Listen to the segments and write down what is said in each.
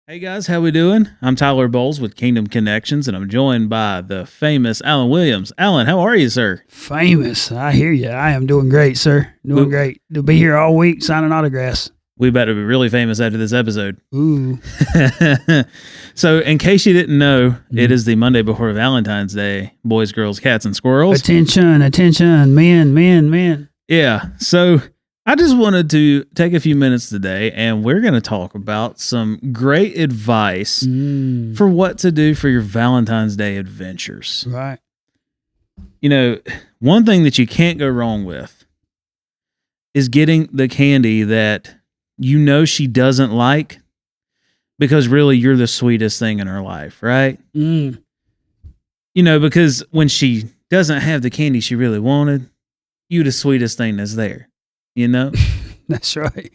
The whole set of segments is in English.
Hey guys, how we doing? I'm Tyler Bowles with Kingdom Connections, and I'm joined by the famous Alan Williams. Alan, how are you, sir? Famous. I hear you. I am doing great, sir. Doing great. To be here all week signing autographs. We better be really famous after this episode. Ooh. So, in case you didn't know, it is the Monday before Valentine's Day. Boys, girls, cats, and squirrels. Attention, men. Yeah. So, I just wanted to take a few minutes today, and we're going to talk about some great advice for what to do for your Valentine's Day adventures. Right. You know, one thing that you can't go wrong with is getting the candy that you know she doesn't like, because really you're the sweetest thing in her life, right? You know, because when she doesn't have the candy she really wanted, you the sweetest thing that's there, you know? That's right.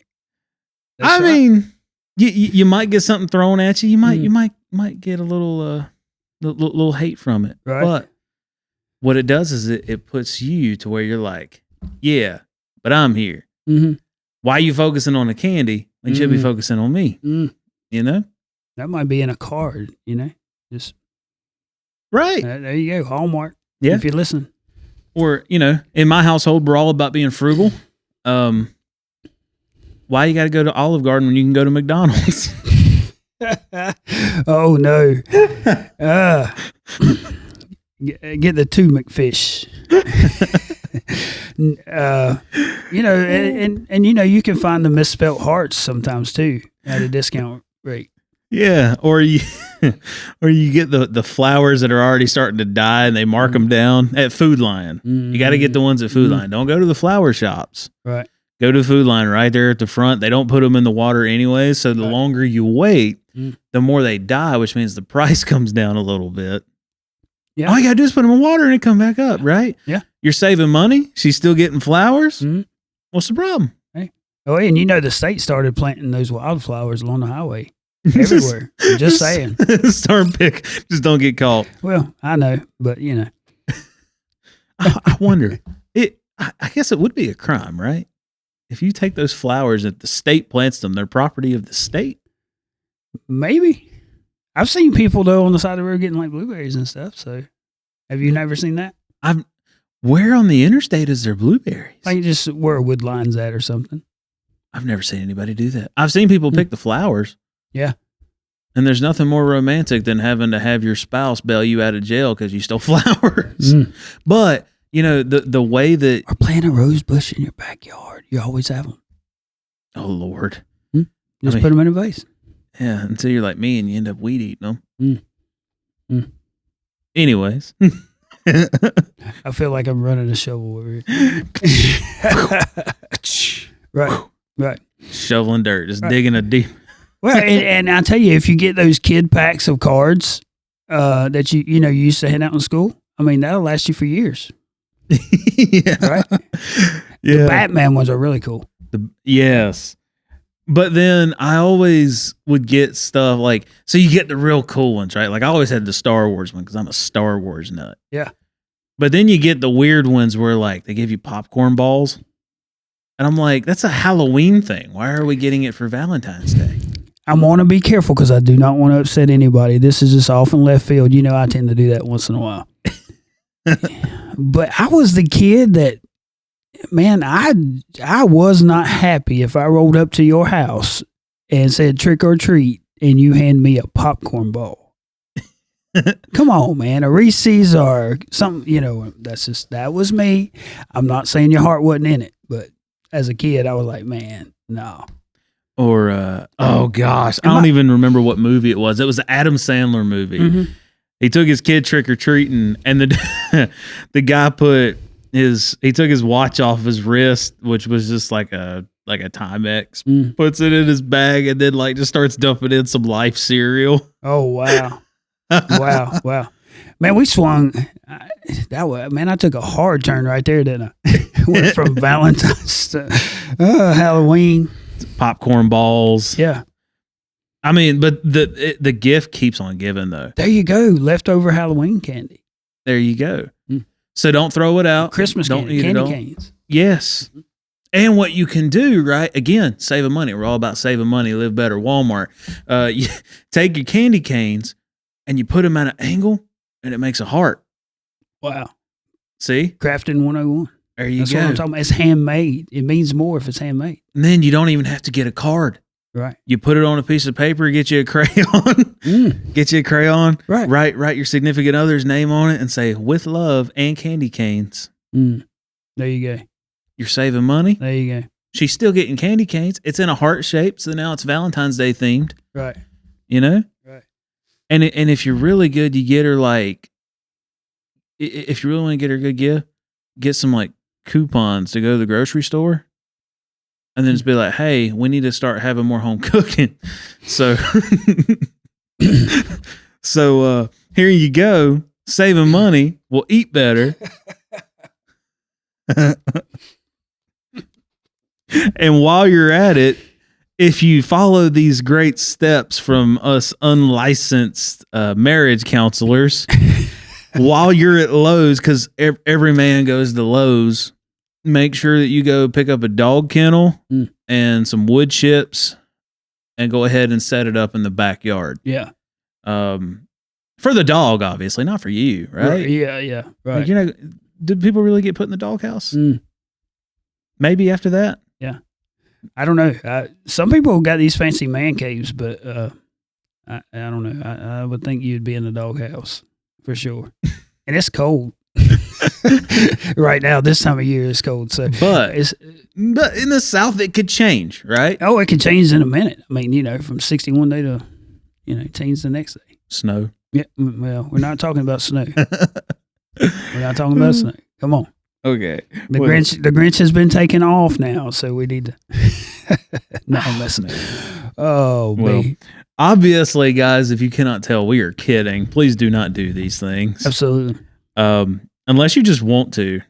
I mean, you might get something thrown at you. You might get a little hate from it. Right. But what it does is it puts you to where you're like, yeah, but I'm here. Mm-hmm. Why are you focusing on the candy when you should be focusing on me? You know? That might be in a card, you know? Just Right. there you go. Hallmark. Yeah. If you listen. Or, you know, in my household, we're all about being frugal. Why you got to go to Olive Garden when you can go to McDonald's? Oh, no. Get the two McFish. You know, and you know, you can find the misspelt hearts sometimes too at a discount rate. Yeah, or you get the flowers that are already starting to die and they mark them down at Food Lion. You got to get the ones at Food Lion. Don't go to the flower shops. Right. Go to Food Lion right there at the front. They don't put them in the water anyway, so the longer you wait, the more they die, which means the price comes down a little bit. Yeah. All you gotta do is put them in water and it come back up, right? Yeah. You're saving money. She's still getting flowers. What's the problem? Hey. Oh, and you know the state started planting those wildflowers along the highway everywhere. Just saying. Start pick. Just don't get caught. Well, I know, but you know. I wonder. I guess it would be a crime, right? If you take those flowers and the state plants them, they're property of the state. Maybe. I've seen people though on the side of the road getting like blueberries and stuff. So, have you never seen that? Where on the interstate is there blueberries? Like just where a wood line's at or something. I've never seen anybody do that. I've seen people pick the flowers. Yeah. And there's nothing more romantic than having to have your spouse bail you out of jail because you stole flowers. But you know the way that or plant a rose bush in your backyard, you always have them. Oh Lord! Just put them in a vase. Yeah, until you're like me and you end up weed eating them. Anyways. I feel like I'm running a shovel over here. Right. Shoveling dirt, just digging a deep. Well, and I'll tell you, if you get those kid packs of cards that you used to hand out in school, I mean, that'll last you for years. Yeah. Right? Yeah. The Batman ones are really cool. Yes. But then I always would get stuff like, so you get the real cool ones, right? Like I always had the Star Wars one because I'm a Star Wars nut. Yeah. But then you get the weird ones where like they give you popcorn balls. And I'm like, that's a Halloween thing. Why are we getting it for Valentine's Day? I want to be careful because I do not want to upset anybody. This is just off in left field. You know, I tend to do that once in a while. But I was the kid that, man, I was not happy if I rolled up to your house and said trick or treat and you hand me a popcorn ball. Come on, man. A Reese's or something, you know, that was me. I'm not saying your heart wasn't in it, but as a kid, I was like, man, no. Or, oh gosh, I don't even remember what movie it was. It was the Adam Sandler movie. He took his kid trick or treating and the guy he took his watch off his wrist, which was just like a Timex, puts it in his bag and then like just starts dumping in some Life cereal. Oh, wow. Wow. Man, we swung that way. Man, I took a hard turn right there, didn't I? Went from Valentine's to Halloween. Popcorn balls. Yeah. I mean, but the gift keeps on giving though. There you go. Leftover Halloween candy. There you go. So don't throw it out. Christmas don't candy, candy canes. Yes. And what you can do, right? Again, saving money. We're all about saving money, live better. Walmart. You take your candy canes and you put them at an angle and it makes a heart. Wow. See? Crafting 101. There you That's go. what I'm talking about. It's handmade. It means more if it's handmade. And then you don't even have to get a card. Right. You put it on a piece of paper, get you a crayon, get you a crayon, right. Write your significant other's name on it and say, with love and candy canes. There you go. You're saving money. There you go. She's still getting candy canes. It's in a heart shape, so now it's Valentine's Day themed. Right. You know? Right. And if you're really good, you get her like, if you really want to get her a good gift, get some like coupons to go to the grocery store. And then just be like, hey, we need to start having more home cooking. So, here you go. Saving money. We'll eat better. And while you're at it, if you follow these great steps from us unlicensed marriage counselors, while you're at Lowe's, because every man goes to Lowe's, make sure that you go pick up a dog kennel and some wood chips and go ahead and set it up in the backyard. Yeah. For the dog, obviously, not for you, right? Yeah. Right. Like, did people really get put in the doghouse? Maybe after that? Yeah. I don't know. Some people got these fancy man caves, but I don't know. I would think you'd be in the doghouse for sure. And it's cold. Right now, this time of year, it's cold. So, but in the South, it could change, right? Oh, it could change in a minute. I mean, from 61 day to, change the next day. Snow. Yeah. Well, we're not talking about snow. We're not talking about snow. Come on. Okay. The Grinch has been taken off now, so we need to. No, I'm messing. Oh, well, me. Obviously, guys, if you cannot tell, we are kidding. Please do not do these things. Absolutely. Unless you just want to.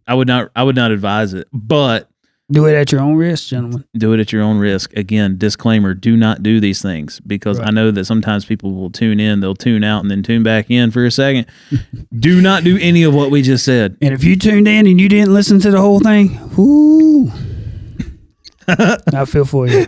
I would not advise it, but do it at your own risk, gentlemen. Do it at your own risk. Again, disclaimer, do not do these things, because I know that sometimes people will tune in, they'll tune out and then tune back in for a second. Do not do any of what we just said. And if you tuned in and you didn't listen to the whole thing, whoo, I feel for you.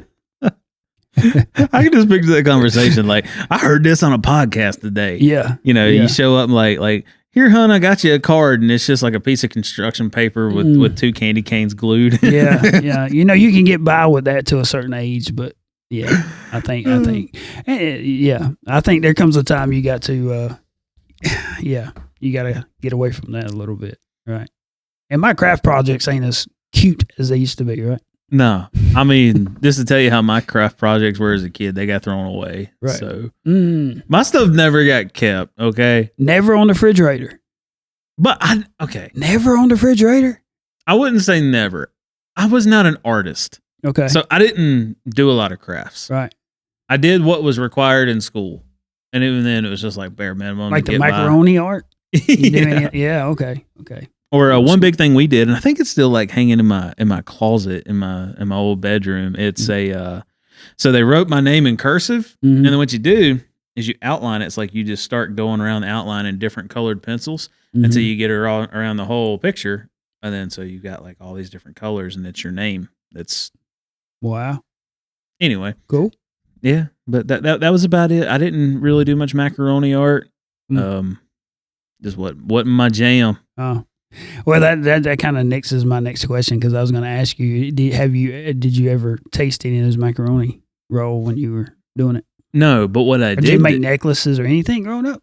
I can just picture that conversation. Like, I heard this on a podcast today. Yeah. You show up like, here, hon, I got you a card, and it's just like a piece of construction paper with two candy canes glued. Yeah. You can get by with that to a certain age, but yeah, I think there comes a time you got to, you got to get away from that a little bit, right? And my craft projects ain't as cute as they used to be, right? No, I mean, just to tell you how my craft projects were as a kid, they got thrown away. Right. So my stuff never got kept. Okay. Never on the refrigerator. But never on the refrigerator. I wouldn't say never. I was not an artist. Okay. So I didn't do a lot of crafts. Right. I did what was required in school. And even then it was just like bare minimum. Like the macaroni art? Yeah. Okay. Or one big thing we did, and I think it's still like hanging in my closet in my old bedroom. It's so they wrote my name in cursive, and then what you do is you outline it. It's like you just start going around the outline in different colored pencils until you get it all around the whole picture, and then so you got like all these different colors, and it's your name. That's wow. Anyway, cool. Yeah, but that was about it. I didn't really do much macaroni art. Just wasn't my jam. Oh. Well, that kind of nixes my next question, because I was going to ask you, did you ever taste any of those macaroni roll when you were doing it? No, but what I did. Did you make necklaces or anything growing up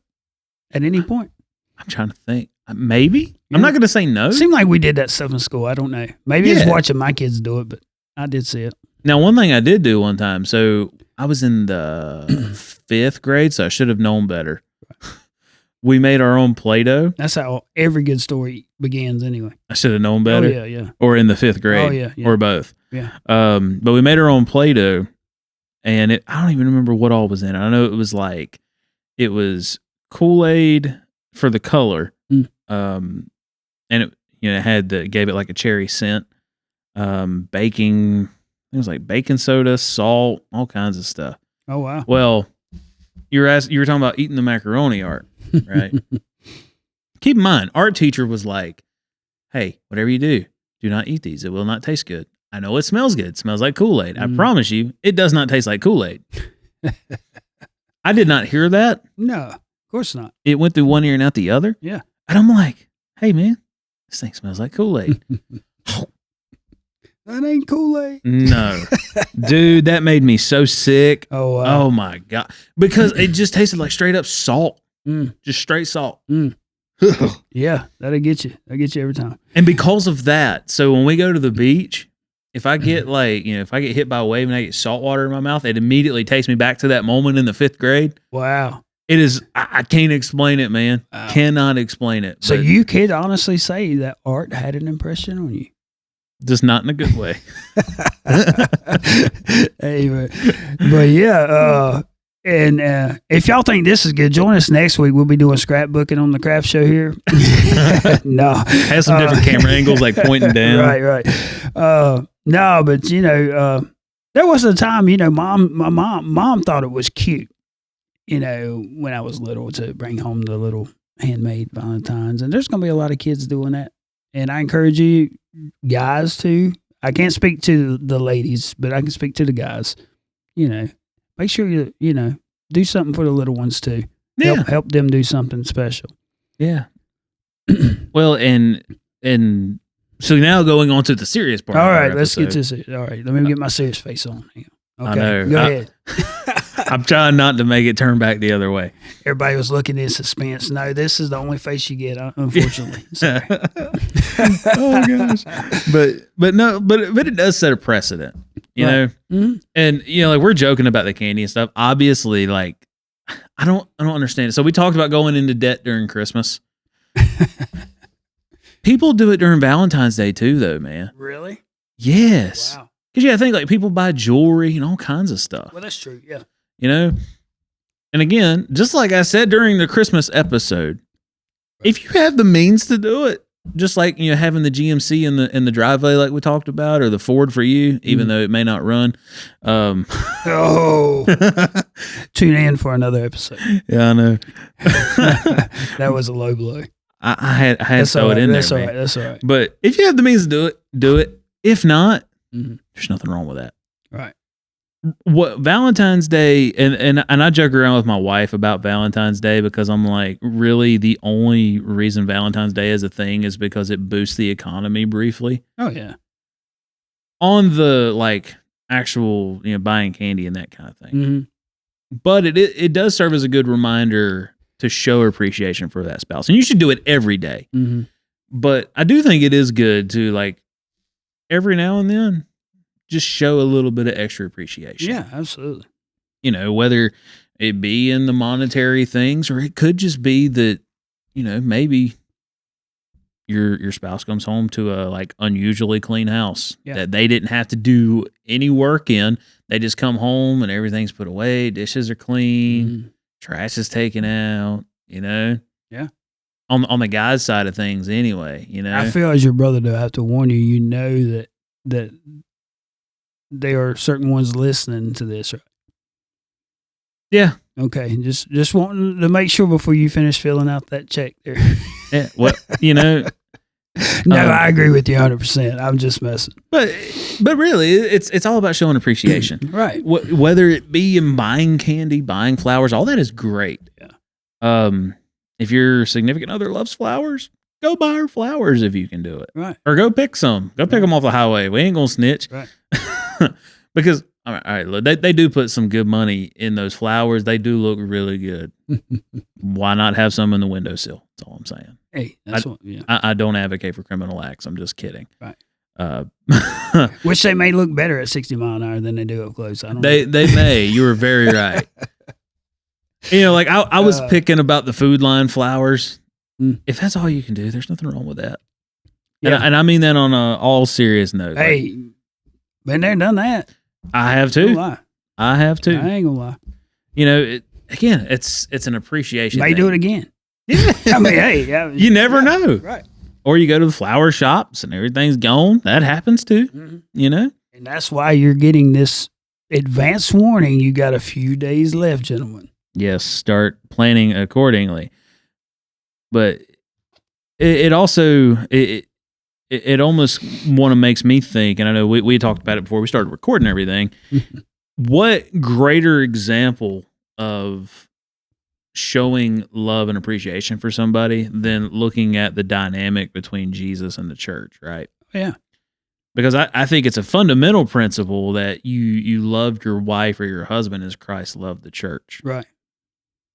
at any point? I'm trying to think. Maybe. Yeah. I'm not going to say no. It seemed like we did that stuff in school. I don't know. Maybe it's watching my kids do it, but I did see it. Now, one thing I did do one time. So I was in the 5th grade, so I should have known better. We made our own Play-Doh. That's how every good story begins anyway. I should have known better. Oh, yeah. Or in the 5th grade. Oh, yeah. Or both. Yeah. But we made our own Play-Doh, and I don't even remember what all was in it. I know it was Kool-Aid for the color. And it gave it like a cherry scent. Baking, it was like baking soda, salt, all kinds of stuff. Oh, wow. Well, you were talking about eating the macaroni art, right? Keep in mind, art teacher was like, hey, whatever you do, Do not eat these. It will not taste good. I know it smells good. It smells like Kool-Aid. I Mm. promise you, it does not taste like Kool-Aid. I did not hear that. No, of course not. It went through one ear and out the other. Yeah. And I'm like, hey, man, this thing smells like Kool-Aid. That ain't Kool-Aid. No. Dude, that made me so sick. Oh, wow. Oh, my God. Because it just tasted like straight up salt. Mm. Just straight salt. Mm. Yeah, that'll get you. That'll get you every time. And because of that, so when we go to the beach, if I get if I get hit by a wave and I get salt water in my mouth, it immediately takes me back to that moment in the 5th grade. Wow. It is, I can't explain it, man. Wow. Cannot explain it. So but you could honestly say that art had an impression on you. just not in a good way. Hey, but yeah, and if y'all think this is good, join us next week. We'll be doing scrapbooking on the craft show here. No, Has some different camera angles, like pointing down. right. No, but there was a time, my mom thought it was cute, when I was little, to bring home the little handmade Valentines, and there's gonna be a lot of kids doing that, and I encourage you guys to. I can't speak to the ladies, but I can speak to the guys. Make sure you do something for the little ones too. Yeah. Help them do something special. Yeah. Well, and so now going on to the serious part. All of our right, let's get episode. to it. All right, let me get my serious face on. Okay, I know. go ahead. I'm trying not to make it turn back the other way. Everybody was looking in suspense. No, this is the only face you get, unfortunately. Sorry. Oh gosh. But it does set a precedent, you know. Mhm. And like we're joking about the candy and stuff. Obviously, like I don't understand it. So we talked about going into debt during Christmas. People do it during Valentine's Day too, though, man. Really? Yes. Wow. Because I think like people buy jewelry and all kinds of stuff. Well, that's true. Yeah. And again, just like I said during the Christmas episode, if you have the means to do it, just like having the GMC in the driveway like we talked about, or the Ford for you, even though it may not run. Oh, tune in for another episode. Yeah, I know. That was a low blow. I had to throw it in there. That's all Man. right. That's all right. But if you have the means to do it, do it. If not, Mhm. there's nothing wrong with that. Right. What Valentine's Day, and I joke around with my wife about Valentine's Day because I'm like, really, the only reason Valentine's Day is a thing is because it boosts the economy briefly. Oh yeah. On the like actual buying candy and that kind of thing. Mm-hmm. But it does serve as a good reminder to show appreciation for that spouse, and you should do it every day. Mm-hmm. But I do think it is good to like every now and then just show a little bit of extra appreciation. Yeah, absolutely. Whether it be in the monetary things, or it could just be that, maybe your spouse comes home to a like unusually clean house that they didn't have to do any work in. They just come home and everything's put away, dishes are clean, trash is taken out, Yeah. On the guy's side of things anyway, I feel as your brother, though, I have to warn you, that there are certain ones listening to this, right? Yeah. Okay. Just wanting to make sure before you finish filling out that check there. Yeah. Well, No, I agree with you 100%. I'm just messing. But really, it's all about showing appreciation. Right. Whether it be in buying candy, buying flowers, all that is great. Yeah. If your significant other loves flowers, go buy her flowers if you can do it. Right. Or go pick some. Go pick them off the highway. We ain't gonna snitch. Right. Because all right, look, they do put some good money in those flowers. They do look really good. Why not have some in the windowsill? That's all I'm saying. Hey, that's what. Yeah. I don't advocate for criminal acts. I'm just kidding. Right. Which they may look better at 60 mile an hour than they do up close. I don't know. They may. You were very right. Like I was picking about the Food Line flowers. If that's all you can do, there's nothing wrong with that. Yeah. And I mean that on a all serious note. Hey, been there, done that. I have Don't too. lie. I have too. I ain't gonna lie. Again, it's an appreciation. May thing. do it again. Yeah. I mean, hey, yeah, You never know. Right. Or you go to the flower shops and everything's gone. That happens too. And that's why you're getting this advance warning. You got a few days left, gentlemen. Yes, start planning accordingly. But it also it almost makes me think, and I know we talked about it before we started recording everything. What greater example of showing love and appreciation for somebody than looking at the dynamic between Jesus and the church, right? Yeah. Because I think it's a fundamental principle that you loved your wife or your husband as Christ loved the church. Right.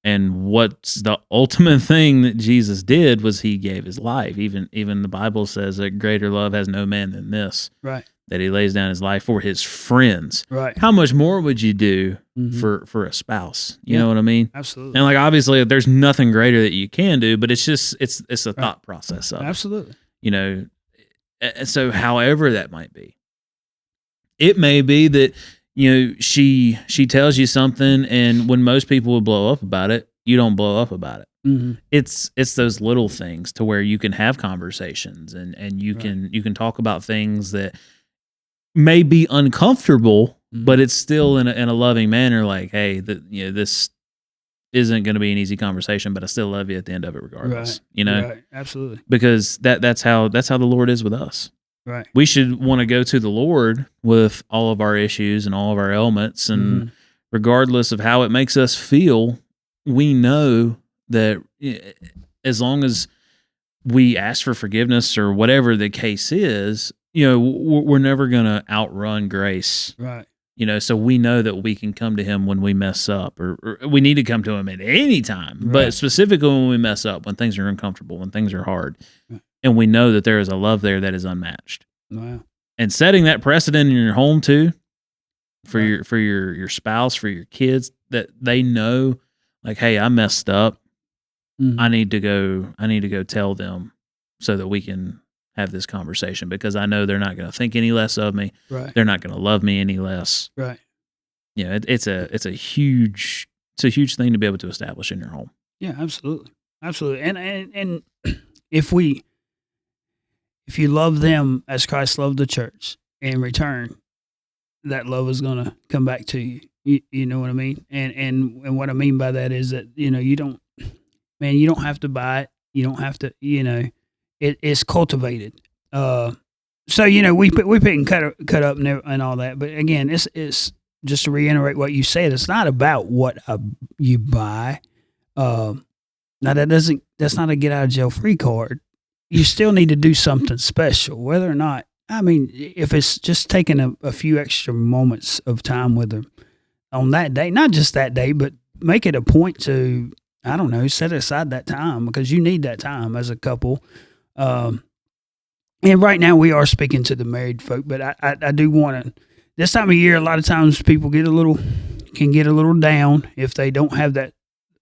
And what's the ultimate thing that Jesus did was he gave his life. Even the Bible says that greater love has no man than this. Right. That he lays down his life for his friends. Right. How much more would you do for a spouse? You know what I mean? Absolutely. And like obviously there's nothing greater that you can do, but it's just it's a thought process of absolutely. It, you know. So however that might be. It may be that she tells you something, and when most people would blow up about it, you don't blow up about it. Mm-hmm. It's those little things to where you can have conversations and you can talk about things that may be uncomfortable, but it's still in a loving manner. Like, hey, this isn't going to be an easy conversation, but I still love you at the end of it, regardless. Right. Right. Absolutely. Because that's how the Lord is with us. Right. We should want to go to the Lord with all of our issues and all of our ailments, and regardless of how it makes us feel, we know that as long as we ask for forgiveness or whatever the case is, we're never going to outrun grace. Right. So we know that we can come to him when we mess up, or we need to come to him at any time, but specifically when we mess up, when things are uncomfortable, when things are hard. And we know that there is a love there that is unmatched. Wow. And setting that precedent in your home too, for your spouse, for your kids, that they know, like, hey, I messed up. I need to go tell them so that we can have this conversation, because I know they're not going to think any less of me. Right. They're not going to love me any less. Right. It's a huge thing to be able to establish in your home. Yeah, absolutely. Absolutely. And if you love them as Christ loved the church, in return, that love is going to come back to you. You know what I mean? And what I mean by that is that, you don't have to buy it. You don't have to, it's cultivated. So, we pick and cut up and all that. But again, it's just to reiterate what you said. It's not about what you buy. Now that's not a get out of jail free card. You still need to do something special, whether or not, if it's just taking a few extra moments of time with them on that day, not just that day, but make it a point to, I don't know, set aside that time, because you need that time as a couple. And right now we are speaking to the married folk, but I do want to, this time of year, a lot of times people can get a little down if they don't have that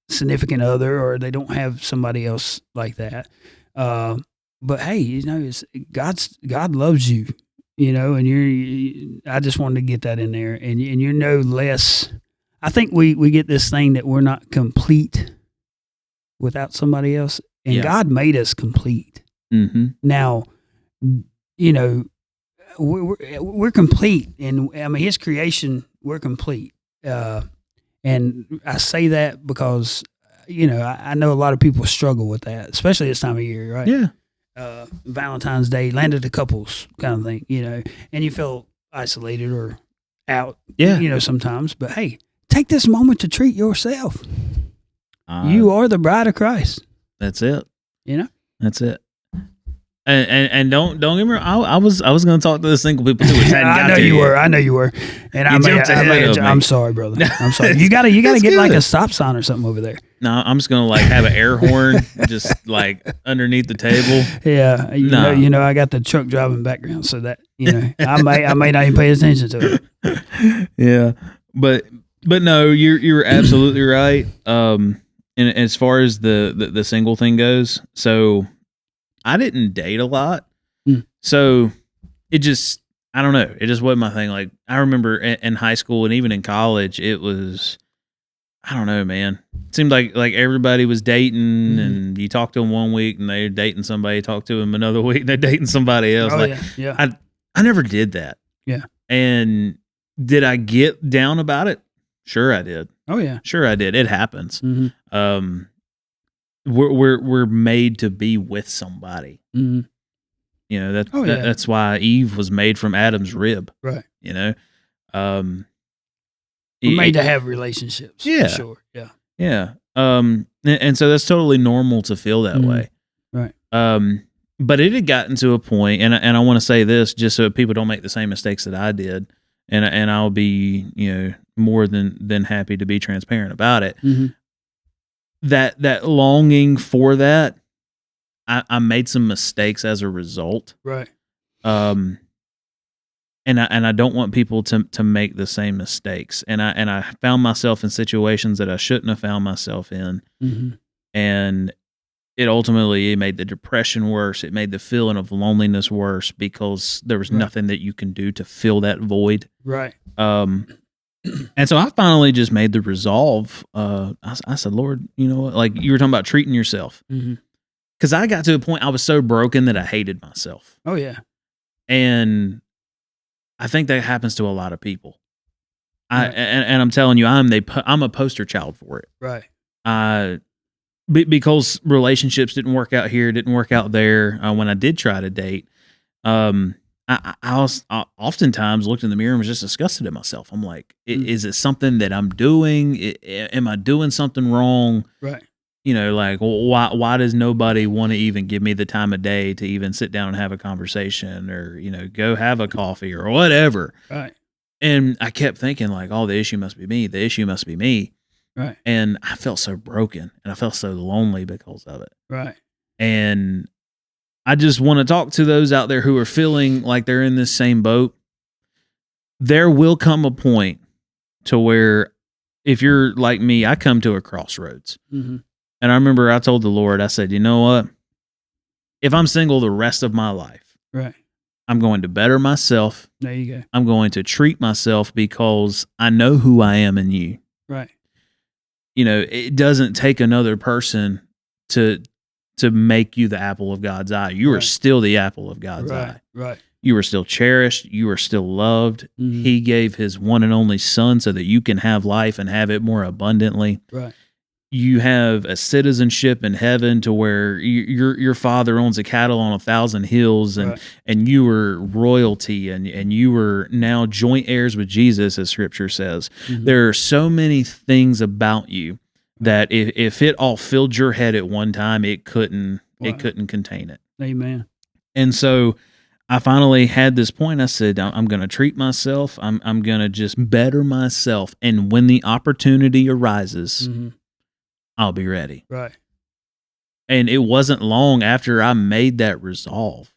significant other, or they don't have somebody else like that. But hey, God loves you, and I just wanted to get that in there, and you're no less. I think we get this thing that we're not complete without somebody else, and God made us complete. Mm-hmm. Now, we're complete, and His creation, we're complete. And I say that because I know a lot of people struggle with that, especially this time of year, right? Yeah. Valentine's Day, land of the couples kind of thing, and you feel isolated or out, sometimes. But hey, take this moment to treat yourself. You are the bride of Christ. That's it. That's it. And don't get me wrong. I was going to talk to the single people too. I know you were. And I'm sorry, brother. I'm sorry. You gotta get good. Like a stop sign or something over there. No, I'm just gonna have an air horn just underneath the table. Yeah, I got the truck driving background, so that I may not even pay attention to it. Yeah, but no, you're absolutely right. And as far as the single thing goes, so I didn't date a lot, so it just, I don't know, it just wasn't my thing. Like, I remember in high school and even in college, it was, I don't know, man. It seemed like everybody was dating, and you talk to them one week and they're dating somebody, talk to them another week and they're dating somebody else. I never did that. Yeah. And did I get down about it? Sure I did. Oh yeah. Sure I did. It happens. Mm-hmm. We're made to be with somebody. Mm-hmm. You know, Oh, yeah. that's why Eve was made from Adam's rib, Right. you know? We're made to it- have relationships. Yeah. For sure. Yeah. yeah. And so that's totally normal to feel that way. Right. But it had gotten to a point, and I want to say this just so people don't make the same mistakes that I did, and I'll be, you know, more than happy to be transparent about it. Mm-hmm. That longing for that, I made some mistakes as a result. Right. And I don't want people to make the same mistakes. And I found myself in situations that I shouldn't have found myself in. Mm-hmm. And it ultimately made the depression worse. It made the feeling of loneliness worse because there was nothing that you can do to fill that void. Right. And so I finally just made the resolve. I said, Lord, you know what? Like you were talking about treating yourself. Mm-hmm. Because I got to a point I was so broken that I hated myself. Oh, yeah. And I think that happens to a lot of people. Right. And I'm telling you, I'm a poster child for it. Right. Because relationships didn't work out here, didn't work out there. When I did try to date, I oftentimes looked in the mirror and was just disgusted at myself. I'm like, is it something that I'm doing? Am I doing something wrong? Right. You know, like, why does nobody want to even give me the time of day to even sit down and have a conversation or, you know, go have a coffee or whatever? Right. And I kept thinking like, oh, the issue must be me. The issue must be me. Right. And I felt so broken and I felt so lonely because of it. Right. And I just want to talk to those out there who are feeling like they're in this same boat. There will come a point to where if you're like me, I come to a crossroads. Mm-hmm. And I remember I told the Lord, I said, you know what? If I'm single the rest of my life, Right. I'm going to better myself. There you go. I'm going to treat myself because I know who I am in you. Right. You know, it doesn't take another person to make you the apple of God's eye. You are still the apple of God's eye. Right. You are still cherished. You are still loved. Mm-hmm. He gave his one and only son so that you can have life and have it more abundantly. Right. You have a citizenship in heaven to where your father owns a cattle on 1,000 hills and you were royalty and you were now joint heirs with Jesus, as scripture says. Mm-hmm. There are so many things about you that if it all filled your head at one time, it couldn't contain it. Amen. And so I finally had this point. I said, I'm going to treat myself. I'm going to just better myself. And when the opportunity arises, mm-hmm. I'll be ready. Right. And it wasn't long after I made that resolve.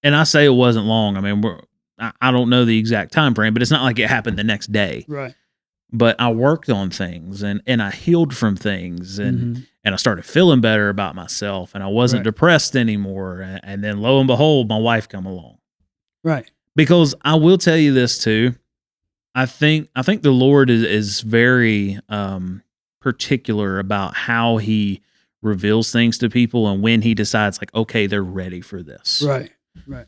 And I say it wasn't long. I mean, I don't know the exact time frame, but it's not like it happened the next day. Right. But I worked on things and I healed from things and mm-hmm. and I started feeling better about myself and I wasn't depressed anymore. And then lo and behold, my wife come along. Right. Because I will tell you this too. I think the Lord is very particular about how he reveals things to people and when he decides like, okay, they're ready for this. Right. Right.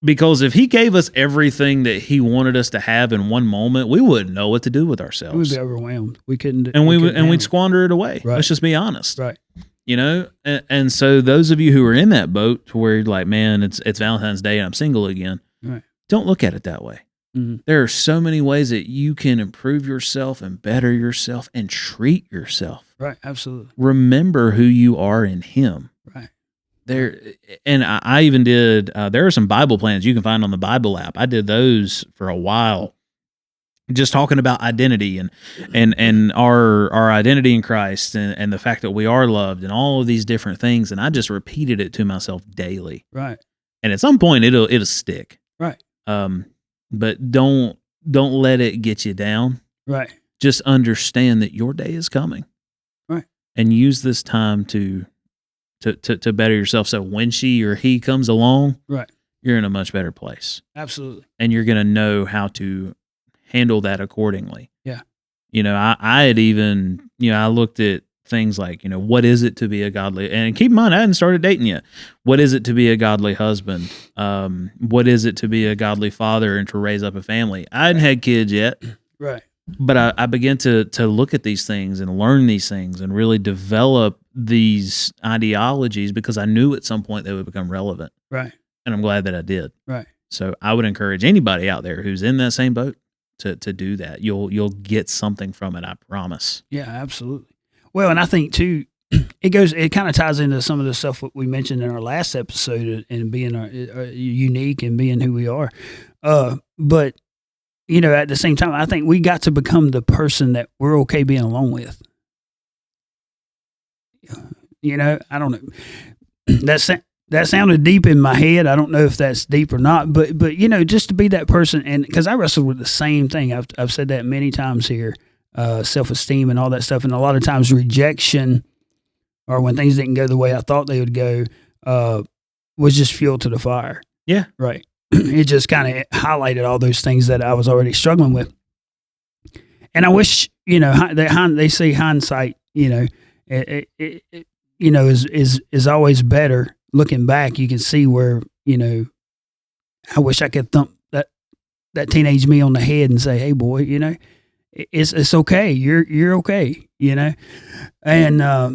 Because if he gave us everything that he wanted us to have in one moment, we wouldn't know what to do with ourselves. We would be overwhelmed. We couldn't. And we'd squander it away. Right. Let's just be honest. Right. You know? And so those of you who are in that boat to where you're like, man, it's Valentine's Day and I'm single again. Right. Don't look at it that way. Mm-hmm. There are so many ways that you can improve yourself and better yourself and treat yourself. Right. Absolutely. Remember who you are in him. Right. There, and I even did, there are some Bible plans you can find on the Bible app. I did those for a while, just talking about identity and our identity in Christ and the fact that we are loved and all of these different things. And I just repeated it to myself daily. Right. And at some point it'll stick. Right. But don't let it get you down. Right. Just understand that your day is coming. Right. And use this time to better yourself. So when she or he comes along, right, you're in a much better place. Absolutely. And you're going to know how to handle that accordingly. Yeah. You know, I had even, I looked at things like, what is it to be a godly, and keep in mind, I hadn't started dating yet. What is it to be a godly husband? What is it to be a godly father and to raise up a family? I hadn't had kids yet. Right. But I began to look at these things and learn these things and really develop these ideologies because I knew at some point they would become relevant. Right. and I'm glad that I did. Right. So I would encourage anybody out there who's in that same boat to do that. You'll get something from it, I promise. Yeah, absolutely. Well, and I think too, it kind of ties into some of the stuff that we mentioned in our last episode and being unique and being who we are. But at the same time, I think we got to become the person that we're okay being alone with. I don't know. That sounded deep in my head. I don't know if that's deep or not, but just to be that person, and because I wrestled with the same thing. I've said that many times here, self-esteem and all that stuff, and a lot of times rejection, or when things didn't go the way I thought they would go, was just fuel to the fire. Yeah, right. It just kind of highlighted all those things that I was already struggling with, and I wish they say hindsight, is always better. Looking back, you can see where, I wish I could thump that teenage me on the head and say, "Hey, boy, it's okay. You're okay." And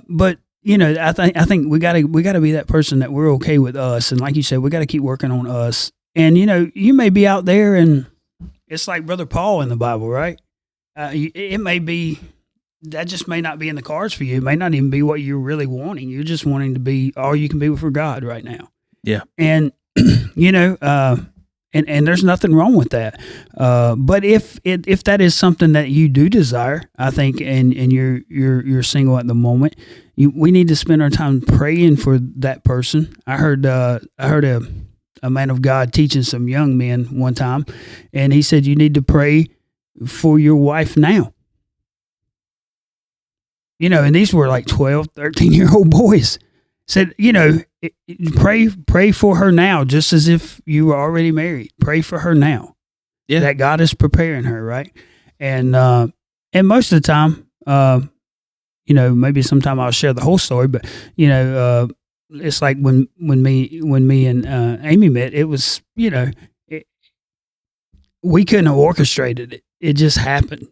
but I think we gotta be that person that we're okay with us, and like you said, we gotta keep working on us. And you may be out there, and it's like Brother Paul in the Bible, right? It may be. That just may not be in the cards for you. It may not even be what you're really wanting. You're just wanting to be all you can be for God right now. Yeah. And, and there's nothing wrong with that. But if that is something that you do desire, I think, and you're single at the moment, we need to spend our time praying for that person. I heard a man of God teaching some young men one time, and he said, you need to pray for your wife now. And these were like 12, 13-year-old boys. Said, pray for her now, just as if you were already married. Pray for her now. Yeah. That God is preparing her, right? And most of the time, maybe sometime I'll share the whole story, but it's like when me and Amy met, it was, we couldn't have orchestrated it. It just happened.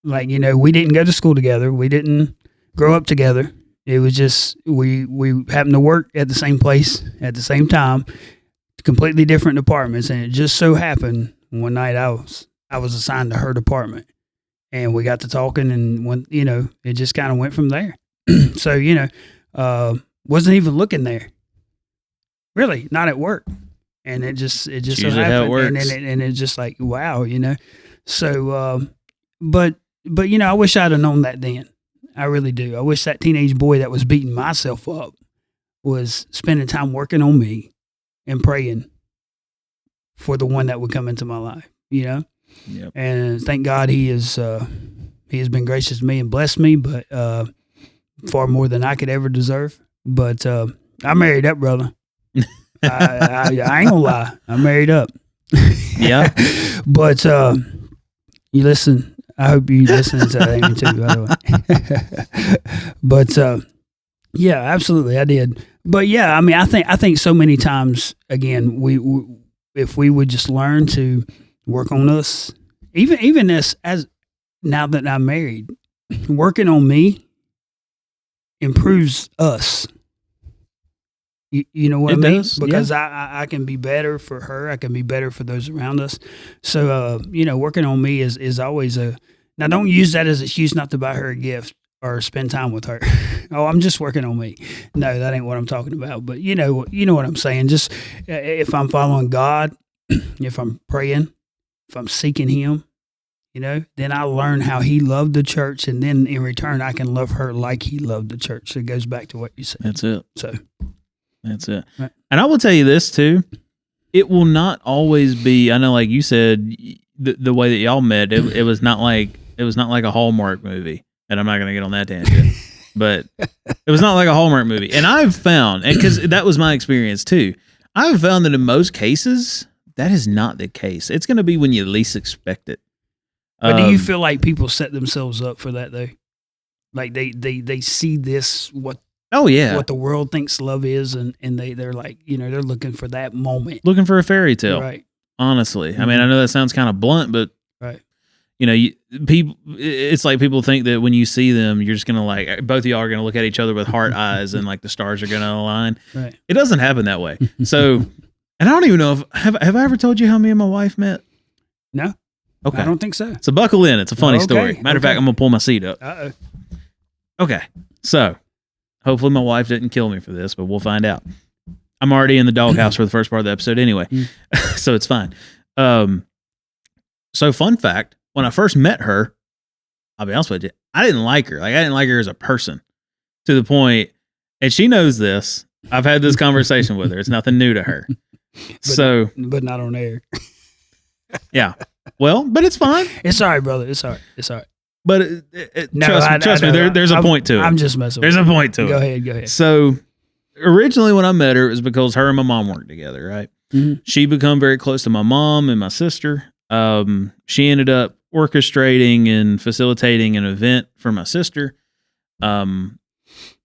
Like, we didn't go to school together. We didn't grow up together. It was just, we happened to work at the same place at the same time, completely different departments. And it just so happened one night I was assigned to her department, and we got to talking, and when, it just kind of went from there. So, wasn't even looking there, really, not at work. And it just so happened. How it works. And it's just like, wow, so, but I wish I'd have known that then. I really do. I wish that teenage boy that was beating myself up was spending time working on me and praying for the one that would come into my life, Yep. And thank God he has been gracious to me and blessed me, but far more than I could ever deserve. But I married up, brother. I ain't gonna lie. I married up. Yeah. But you listen. I hope you listen to that Amy too, by the way. But yeah, absolutely, I did. But yeah, I mean, I think so many times, again, we if we would just learn to work on us, even as now that I'm married, working on me improves us. You know what I mean? Because I can be better for her. I can be better for those around us. So, working on me is always now don't use that as an excuse not to buy her a gift or spend time with her. Oh, I'm just working on me. No, that ain't what I'm talking about. But you know what I'm saying? Just if I'm following God, if I'm praying, if I'm seeking him, then I learn how he loved the church. And then in return, I can love her like he loved the church. So it goes back to what you said. That's it. So that's it. Right. And I will tell you this too. It will not always be, I know, like you said, the way that y'all met, it was not like a Hallmark movie. And I'm not going to get on that tangent, but it was not like a Hallmark movie. And I've found, and because that was my experience too, I've found that in most cases, that is not the case. It's going to be when you least expect it. But do you feel like people set themselves up for that though? Like they see this, what the world thinks love is, and they're like, they're looking for that moment. Looking for a fairy tale. Right. Honestly. Mm-hmm. I mean, I know that sounds kind of blunt, but right. People, it's like people think that when you see them, you're just going to like, both of y'all are going to look at each other with heart eyes and like the stars are going to align. Right. It doesn't happen that way. So And I don't even know if have I ever told you how me and my wife met? No. Okay. I don't think so. So buckle in. It's a funny story. Matter of fact, I'm gonna pull my seat up. Uh-oh. Okay. So hopefully my wife didn't kill me for this, but we'll find out. I'm already in the doghouse for the first part of the episode anyway. So it's fine. So fun fact, when I first met her, I'll be honest with you, I didn't like her. Like I didn't like her as a person to the point, and she knows this. I've had this conversation with her. It's nothing new to her. But not on air. Yeah. Well, but it's fine. It's all right, brother. It's all right. It's all right. But trust me, there's a point to it. I'm just messing with you. There's a point to it. Go ahead. So originally when I met her, it was because her and my mom worked together, right? Mm-hmm. She become very close to my mom and my sister. She ended up orchestrating and facilitating an event for my sister.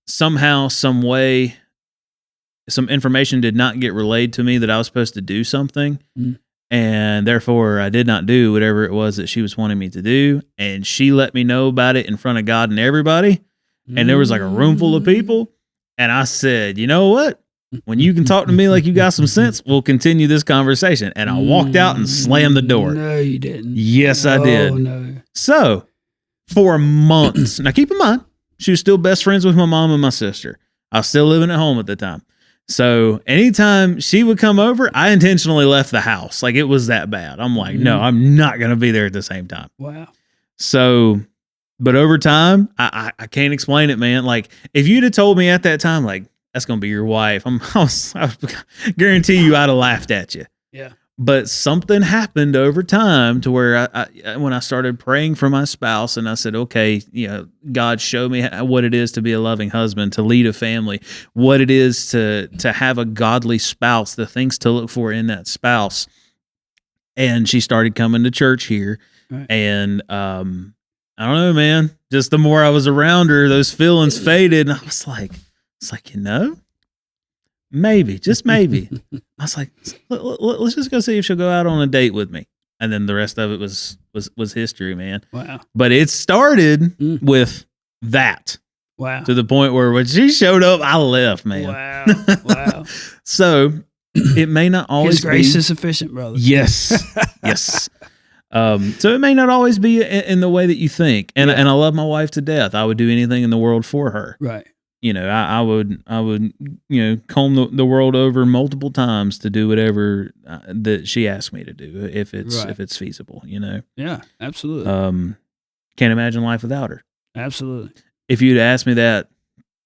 Somehow, some way, some information did not get relayed to me that I was supposed to do something. Mm. And therefore, I did not do whatever it was that she was wanting me to do. And she let me know about it in front of God and everybody. And there was like a room full of people. And I said, you know what? When you can talk to me like you got some sense, we'll continue this conversation. And I walked out and slammed the door. No, you didn't. Yes, I did. No. So for months, now keep in mind, she was still best friends with my mom and my sister. I was still living at home at the time. So anytime she would come over, I intentionally left the house. Like it was that bad. I'm like, no, I'm not going to be there at the same time. Wow. So, but over time, I can't explain it, man. Like if you'd have told me at that time, like, that's going to be your wife, I guarantee you I'd have laughed at you. Yeah. But something happened over time to where I when I started praying for my spouse and I said, okay, God, show me what it is to be a loving husband, to lead a family, what it is to have a godly spouse, the things to look for in that spouse. And she started coming to church here. Right. And I don't know, man, just the more I was around her, those feelings faded. And I was like, maybe, just maybe. I was like, let's just go see if she'll go out on a date with me. And then the rest of it was history, man. Wow. But it started with that. Wow. To the point where when she showed up, I left, man. Wow. So it may not always His grace is sufficient, brother. Yes. Yes. So it may not always be in the way that you think. And I love my wife to death. I would do anything in the world for her. Right. I would, comb the world over multiple times to do whatever that she asked me to do, if it's feasible, Yeah, absolutely. Can't imagine life without her. Absolutely. If you'd asked me that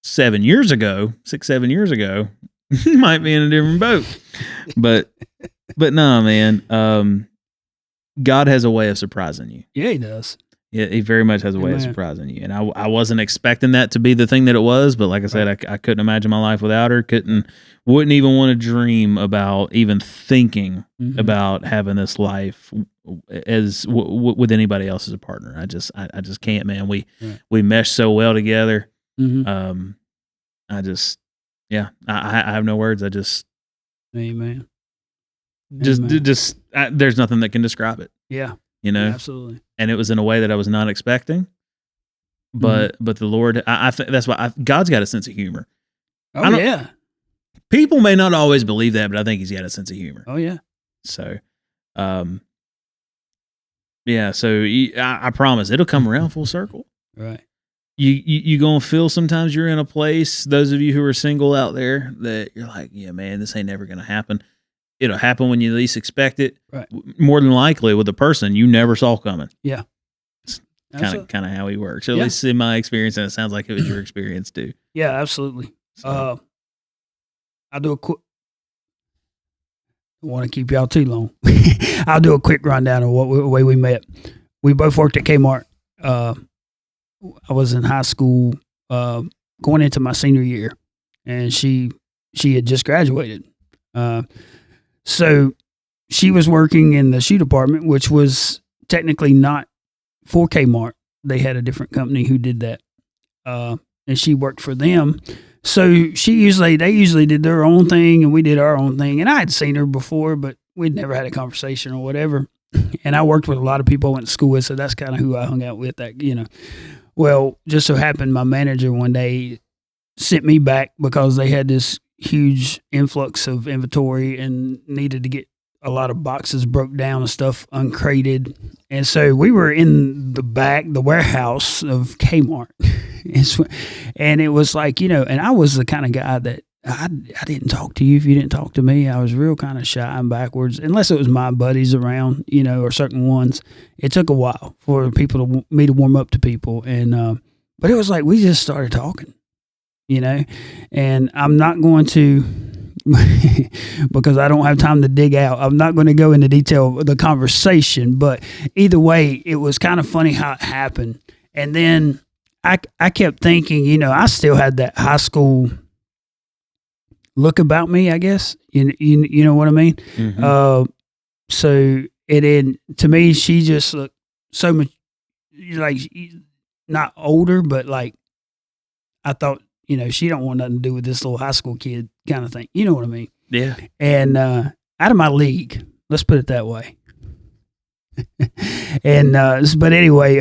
7 years ago, you might be in a different boat. But no, man. God has a way of surprising you. Yeah, he does. Yeah, he very much has a way of surprising you. And I wasn't expecting that to be the thing that it was, but like I said, I couldn't imagine my life without her. Wouldn't even want to dream about even thinking about having this life as with anybody else as a partner. I just can't, man. We mesh so well together. I have no words. Amen. There's nothing that can describe it. Yeah. Absolutely. And it was in a way that I was not expecting, but the Lord, I think that's why God's got a sense of humor. Oh yeah. People may not always believe that, but I think he's got a sense of humor. Oh yeah. So, so I promise it'll come around full circle. Right. You gonna feel sometimes you're in a place, those of you who are single out there, that you're like, yeah, man, this ain't never going to happen. It'll happen when you least expect it. Right. More than likely with a person you never saw coming. Yeah. It's kind of how he works. At least in my experience, and it sounds like it was your experience too. Yeah, absolutely. So. I'll do a quick. I don't want to keep y'all too long. I'll do a quick rundown of the way we met. We both worked at Kmart. I was in high school, going into my senior year, and she had just graduated. So she was working in the shoe department, which was technically not for Kmart. They had a different company who did that. And she worked for them. So they usually did their own thing and we did our own thing. And I had seen her before, but we'd never had a conversation or whatever. And I worked with a lot of people I went to school with. So that's kind of who I hung out with. Well, just so happened my manager one day sent me back because they had this huge influx of inventory and needed to get a lot of boxes broke down and stuff uncrated. And so we were in the warehouse of Kmart. And it was like, and I was the kind of guy that I didn't talk to you if you didn't talk to me. I was real kind of shy and backwards, unless it was my buddies around, or certain ones. It took a while for me to warm up to people. And, but it was like, we just started talking, and I'm not going to, because I don't have time to dig out. I'm not going to go into detail of the conversation, but either way, it was kind of funny how it happened. And then I kept thinking, I still had that high school look about me, I guess. You know what I mean? Mm-hmm. So to me, she just looked so much like not older, but like I thought, she don't want nothing to do with this little high school kid kind of thing. You know what I mean? Yeah. And out of my league, let's put it that way. And but anyway,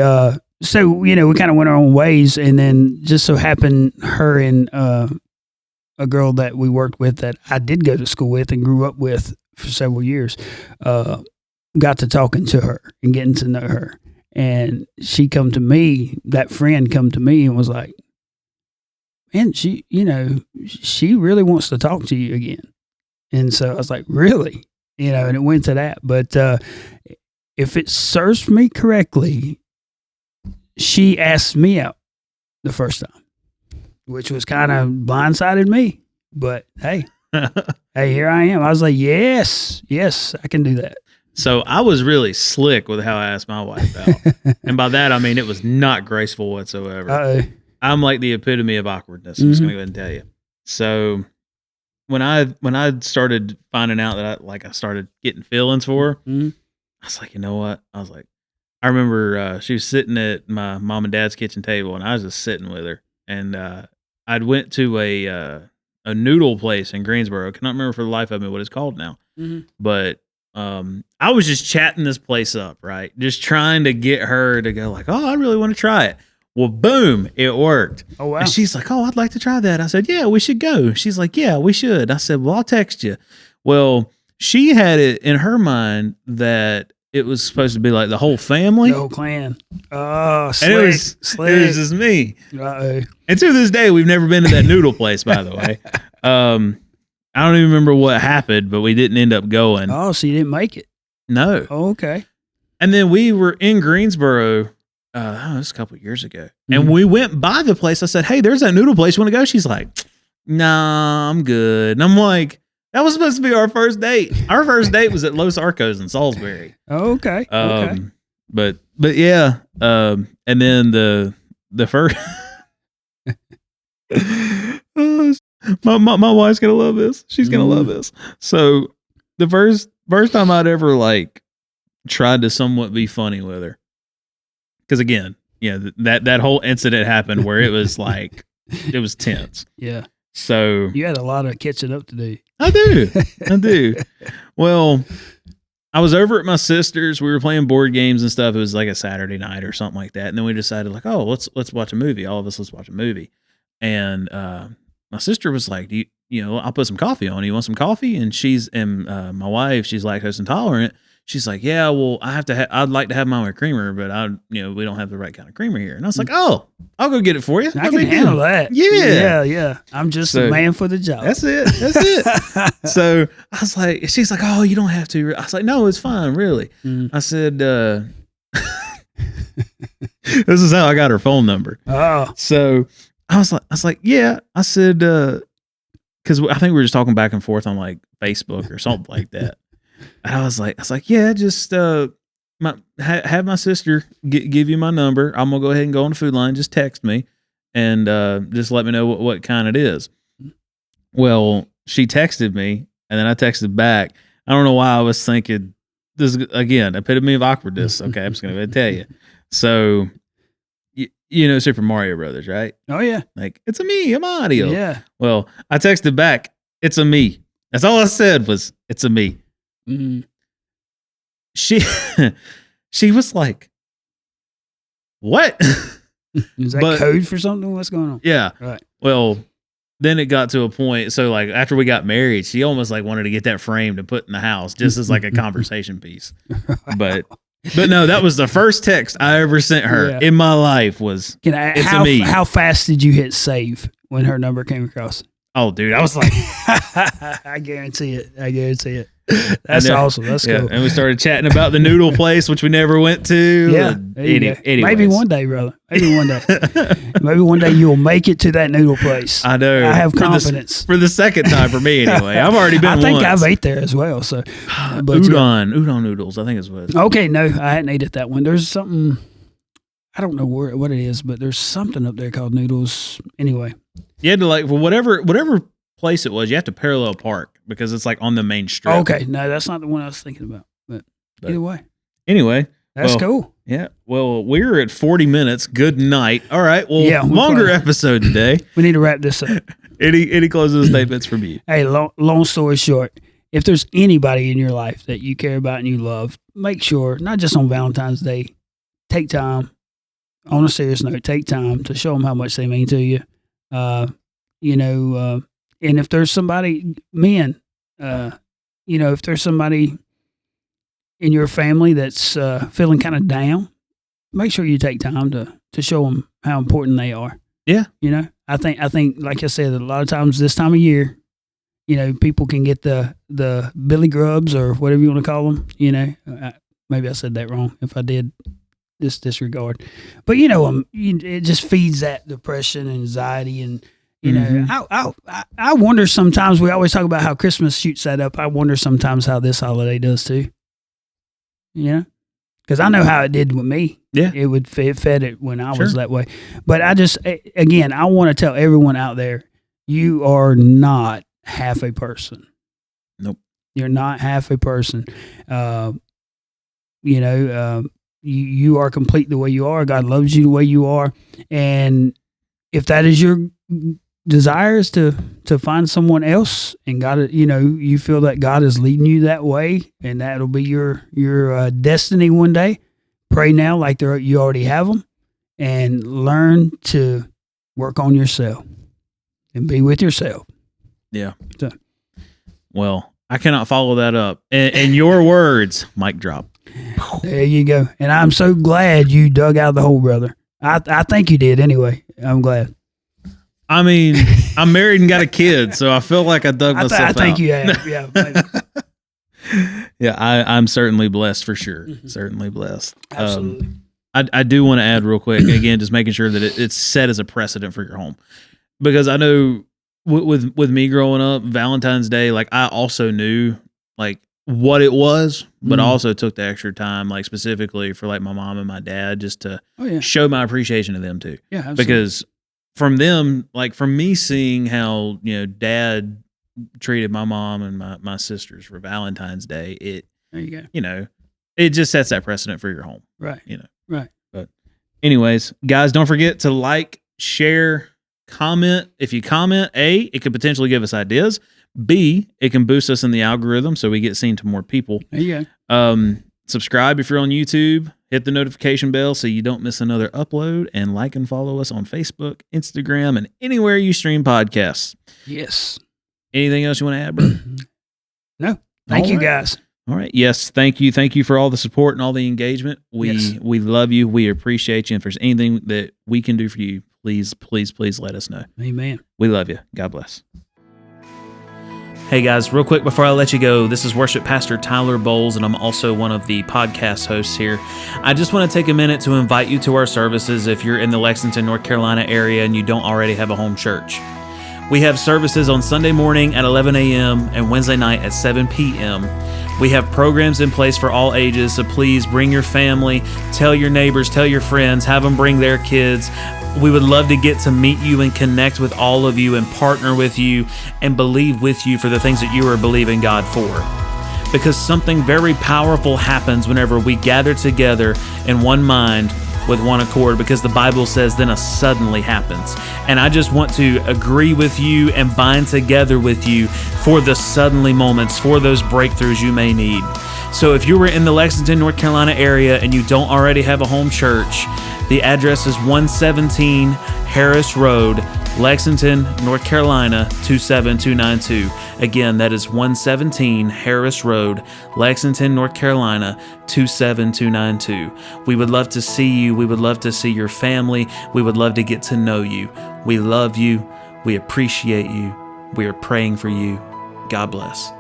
so we kind of went our own ways, and then just so happened her and a girl that we worked with that I did go to school with and grew up with for several years, got to talking to her and getting to know her. And she come to me, that friend come to me and was like, man, she really wants to talk to you again. And so I was like, really? And it went to that. But if it serves me correctly, she asked me out the first time, which was kind of blindsided me. But hey, here I am. I was like, yes, I can do that. So I was really slick with how I asked my wife out. And by that, I mean, it was not graceful whatsoever. Uh-oh. I'm like the epitome of awkwardness. I'm just going to go ahead and tell you. So when I started finding out that I started getting feelings for her, Mm-hmm. I was like, you know what? I was like, I remember she was sitting at my mom and dad's kitchen table, and I was just sitting with her. And I'd went to a noodle place in Greensboro. I cannot remember for the life of me what it's called now. Mm-hmm. But I was just chatting this place up, right? Just trying to get her to go like, oh, I really want to try it. Well, boom, it worked. Oh, wow. And she's like, oh, I'd like to try that. I said, yeah, we should go. She's like, yeah, we should. I said, well, I'll text you. Well, she had it in her mind that it was supposed to be like the whole family. The whole clan. Oh, slick. And it was just me. Uh-oh. And to this day, we've never been to that noodle place, by the way. I don't even remember what happened, but we didn't end up going. Oh, so you didn't make it? No. Oh, okay. And then we were in Greensboro, it was a couple of years ago. Mm-hmm. And we went by the place. I said, hey, there's that noodle place. You want to go? She's like, nah, I'm good. And I'm like, that was supposed to be our first date. Our first date was at Los Arcos in Salisbury. Oh, okay. Okay. But yeah. And then the first my wife's gonna love this. She's gonna love this. So the first time I'd ever like tried to somewhat be funny with her, because again, that whole incident happened where it was like it was tense. Yeah. So you had a lot of catching up to do. I do. Well, I was over at my sister's. We were playing board games and stuff. It was like a Saturday night or something like that. And then we decided like, oh, let's watch a movie. All of us, let's watch a movie. And my sister was like, I'll put some coffee on. You want some coffee? And my wife, she's lactose intolerant. She's like, yeah, well, I'd like to have mine with creamer, but we don't have the right kind of creamer here. And I was like, oh, I'll go get it for you. I can handle that. Yeah. I'm just a man for the job. That's it. So I was like, she's like, oh, you don't have to. I was like, no, it's fine, really. I said, this is how I got her phone number. Oh. So I was like, yeah. I said, because I think we were just talking back and forth on like Facebook or something like that. And I was like, yeah, just have my sister give you my number. I'm gonna go ahead and go on the food line. Just text me and just let me know what kind it is. Well, she texted me, and then I texted back. I don't know why I was thinking this again, epitome of awkwardness. Okay, I'm just gonna tell you. So, you know Super Mario Brothers, right? Oh yeah, like it's a me, I'm Mario. Yeah. Well, I texted back, it's a me. That's all I said was it's a me. Mm-hmm. She was like, what? Is that code for something? What's going on? Yeah. Right. Well, then it got to a point. So like after we got married, she almost like wanted to get that framed and put in the house just as like a conversation piece. But no, that was the first text I ever sent her in my life was, it's a me. How fast did you hit save when her number came across? Oh, dude, I was like, I guarantee it. That's awesome. That's cool. And we started chatting about the noodle place, which we never went to. Yeah. Maybe one day, brother. Maybe one day. Maybe one day you'll make it to that noodle place. I know. I have confidence. For the second time for me, anyway. I've already been I think once. I've ate there as well. So, but udon noodles, I think is what. Okay, no, I hadn't ate at that one. There's something, I don't know what it is, but there's something up there called noodles. Anyway. You had to like, for whatever place it was, you have to parallel park because it's like on the main strip. Okay, no, that's not the one I was thinking about. But either way. Anyway. That's cool. Yeah. Well, we're at 40 minutes. Good night. All right. Well, longer episode today. We need to wrap this up. Any closing statements from you? Hey, long story short, if there's anybody in your life that you care about and you love, make sure, not just on Valentine's Day, take time, on a serious note, take time to show them how much they mean to you. And if there's somebody, men, if there's somebody in your family that's feeling kind of down, make sure you take time to show them how important they are. Yeah. I think, like I said, a lot of times this time of year, people can get the Billy Grubs or whatever you want to call them. Maybe I said that wrong. If I did, just disregard. But it just feeds that depression, anxiety, and I wonder sometimes. We always talk about how Christmas shoots that up. I wonder sometimes how this holiday does too. Because I know how it did with me. Yeah, it fed it when I was that way. But I want to tell everyone out there, you are not half a person. Nope, you're not half a person. You are complete the way you are. God loves you the way you are, and if that is your desire is to find someone else, and God, you feel that God is leading you that way, and that'll be your destiny one day. Pray now, like you already have them, and learn to work on yourself and be with yourself. Yeah. So. Well, I cannot follow that up. In your words, mic drop. There you go. And I'm so glad you dug out of the hole, brother. I think you did anyway. I'm glad. I mean, I'm married and got a kid, so I feel like I dug myself out. I think you have, yeah. Maybe. Yeah, I'm certainly blessed for sure. Mm-hmm. Certainly blessed. Absolutely. I do want to add real quick, again, just making sure that it's set as a precedent for your home. Because I know with me growing up, Valentine's Day, like I also knew like what it was, but I also took the extra time, like specifically for like my mom and my dad, just to show my appreciation to them too. Yeah, absolutely. Because from them, like from me seeing how, dad treated my mom and my sisters for Valentine's Day, there you go. It just sets that precedent for your home. Right. Right. But anyways, guys, don't forget to like, share, comment. If you comment, A, it could potentially give us ideas. B, it can boost us in the algorithm so we get seen to more people. There you go. Subscribe if you're on YouTube. Hit the notification bell so you don't miss another upload, and like and follow us on Facebook, Instagram, and anywhere you stream podcasts. Yes. Anything else you want to add, bro? No. Thank you, guys. All right. Yes. Thank you. Thank you for all the support and all the engagement. We love you. We appreciate you. And if there's anything that we can do for you, please let us know. Amen. We love you. God bless. Hey guys, real quick before I let you go, this is Worship Pastor Tyler Bowles, and I'm also one of the podcast hosts here. I just want to take a minute to invite you to our services if you're in the Lexington, North Carolina area and you don't already have a home church. We have services on Sunday morning at 11 a.m. and Wednesday night at 7 p.m. We have programs in place for all ages, so please bring your family, tell your neighbors, tell your friends, have them bring their kids. We would love to get to meet you and connect with all of you and partner with you and believe with you for the things that you are believing God for. Because something very powerful happens whenever we gather together in one mind with one accord, because the Bible says then a suddenly happens. And I just want to agree with you and bind together with you for the suddenly moments, for those breakthroughs you may need. So if you were in the Lexington, North Carolina area and you don't already have a home church, the address is 117 Harris Road, Lexington, North Carolina, 27292. Again, that is 117 Harris Road, Lexington, North Carolina, 27292. We would love to see you. We would love to see your family. We would love to get to know you. We love you. We appreciate you. We are praying for you. God bless.